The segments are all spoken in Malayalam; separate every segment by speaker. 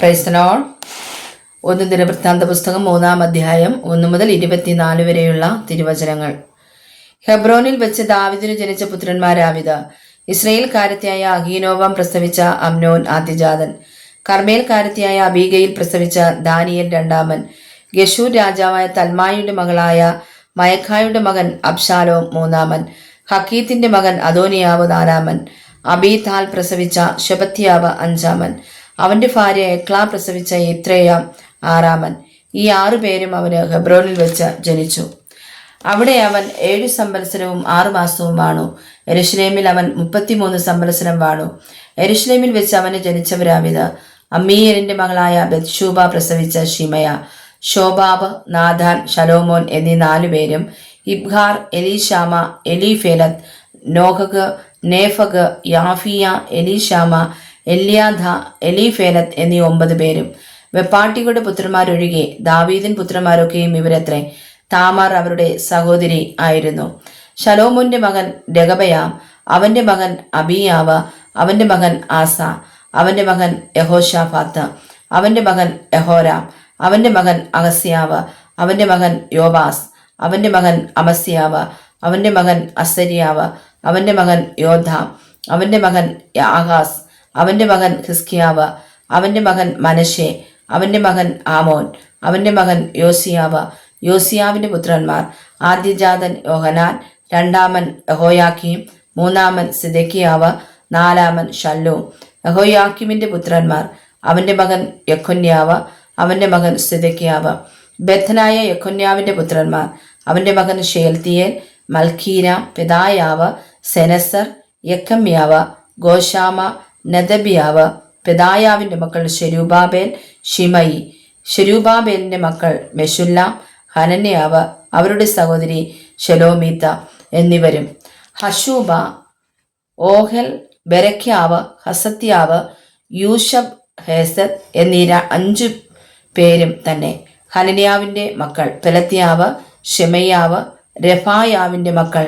Speaker 1: Praise the Lord. 1 ദിനവൃത്താന്ത പുസ്തകം 3-ാം അധ്യായം 1 മുതൽ 24 വരെയുള്ള തിരുവചനങ്ങൾ. ഹെബ്രോനിൽ വെച്ച് ദാവീദിന് ജനിച്ച പുത്രന്മാരാവിത്: ഇസ്രായേൽക്കാരത്തിയായ അഹീനോവാം പ്രസവിച്ച അമ്നോൻ ആദ്യജാതൻ, കർമേൽക്കാരത്തിയായ അബീഗയിൽ പ്രസവിച്ച ദാനിയേൽ രണ്ടാമൻ, ഗെഷൂർ രാജാവായ തൽമായിയുടെ മകളായ മയഖായുടെ മകൻ അബ്ശാലോം മൂന്നാമൻ, ഹക്കീത്തിന്റെ മകൻ അദോനിയാവ് നാലാമൻ, അബീതാൽ പ്രസവിച്ച ശെബത്യാവ് അഞ്ചാമൻ, അവന്റെ ഭാര്യ എക്ലാ പ്രസവിച്ച ഇത്രേയാം ആറാമൻ. ഈ 6 പേരും അവന് ഹെബ്രോനിൽ വെച്ച് ജനിച്ചു. അവിടെ അവൻ 7 സംവത്സരവും 6 മാസവും വാണു. യെരൂശലേമിൽ അവൻ 33 സംവത്സരം വാണു. യെരൂശലേമിൽ വെച്ച് അവന് ജനിച്ചവരാവിത്: അമ്മീയേലിന്റെ മകളായ ബത്ശൂബ പ്രസവിച്ച ഷിമയ, ശോബാബ്, നാഥാൻ, ശലോമോൻ എന്നീ 4 പേരും, ഇബ്ഹാർ, എലീശാമ, എലീഫേലത്ത്, നോഹഗ്, നേഫഗ്, യാഫിയ, എലീശാമ, എല്യാദ, എലീഫേലത്ത് എന്നീ 9 പേരും. വെപ്പാട്ടികളുടെ പുത്രന്മാരൊഴികെ ദാവീദിൻ പുത്രന്മാരൊക്കെയും ഇവരത്രേ. താമാർ അവരുടെ സഹോദരി ആയിരുന്നു. ശലോമോന്റെ മകൻ രഗബയാം, അവന്റെ മകൻ അബിയാവ്, അവന്റെ മകൻ ആസ, അവന്റെ മകൻ യഹോശാഫാത്ത്, അവന്റെ മകൻ യഹോരാം, അവന്റെ മകൻ അഹസ്യാവ്, അവന്റെ മകൻ യോവാസ്, അവന്റെ മകൻ അമസ്യാവ്, അവന്റെ മകൻ അസര്യാവ്, അവന്റെ മകൻ യോദ്ധാം, അവന്റെ മകൻ ആഹാസ്, അവന്റെ മകൻ ഹിസ്കിയാവ്, അവന്റെ മകൻ മനശ്ശെ, അവന്റെ മകൻ ആമോൻ, അവന്റെ മകൻ യോസിയാവ്. യോസിയാവിന്റെ പുത്രന്മാർ: ആദ്യജാതൻ യോഹനാൻ, രണ്ടാമൻ യഹോയാക്കീം, മൂന്നാമൻ സിദെക്കിയാവ്, നാലാമൻ ശല്ലൂം. യഹോയാക്കീമിന്റെ പുത്രന്മാർ: അവന്റെ മകൻ യെഖൊന്യാവ്, അവന്റെ മകൻ സിദെക്കിയാവ്. ബദ്ധനായ യെഖൊന്യാവിന്റെ പുത്രന്മാർ: അവന്റെ മകൻ ഷെയൽത്തിയേൽ, മൽക്കീന, പെദായാവ്, സെനസർ, യെക്കമ്യാവ്, ഗോശാമ, നെദബ്യാവ്. പെദായാവിന്റെ മക്കൾ ശെരുബാബേൽ, ഷിമയി. ശെരുബാബേലിന്റെ മക്കൾ മെശുല്ലാം, ഹനന്യാവ്, അവരുടെ സഹോദരി ശെലോമീത്ത എന്നിവരും. ഹഷൂബ, ഓഹെൽ, ബെരക്യാവ്, ഹസത്യാവ്, യൂഷബ്, ഹേസത്ത് എന്നീ 5 പേരും തന്നെ. ഹനന്യാവിന്റെ മക്കൾ പെലത്യാവ്, ഷെമയ്യാവ്. രഫായാവിന്റെ മക്കൾ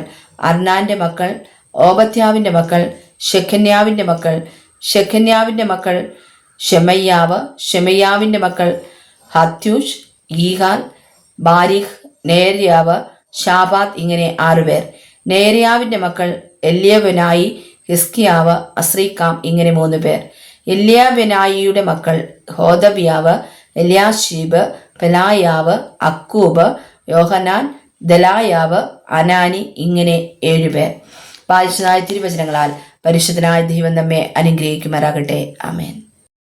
Speaker 1: അർനാന്റെ മക്കൾ, ഓബദ്യാവിന്റെ മക്കൾ ശെഖന്യാവിന്റെ മക്കൾ, ശെഖന്യാവിന്റെ മക്കൾ ഷെമയ്യാവ്, ഷെമയ്യാവിന്റെ മക്കൾ ഹത്യൂഷ്, ഈഹാൽ, ബാരിഖ്, നേര്യാവ്, ഷാബാദ്. ഇങ്ങനെ 6 പേർ. നേര്യാവിന്റെ മക്കൾ എല്യവനായി, ഹിസ്കിയാവ്, അസ്രീക്കാം. ഇങ്ങനെ 3 പേർ. എല്യവനായിയുടെ മക്കൾ ഹോദവ്യാവ്, എല്യാശീബ്, പെലായാവ്, അക്കൂബ്, യോഹനാൻ, ദലായാവ്, അനാനി. ഇങ്ങനെ 7 പേർ. വായിച്ചതായ തിരുവചനങ്ങളാൽ പരിശുദ്ധനായ ദൈവം നമ്മെ അനുഗ്രഹിക്കുമാറാകട്ടെ. ആമേൻ.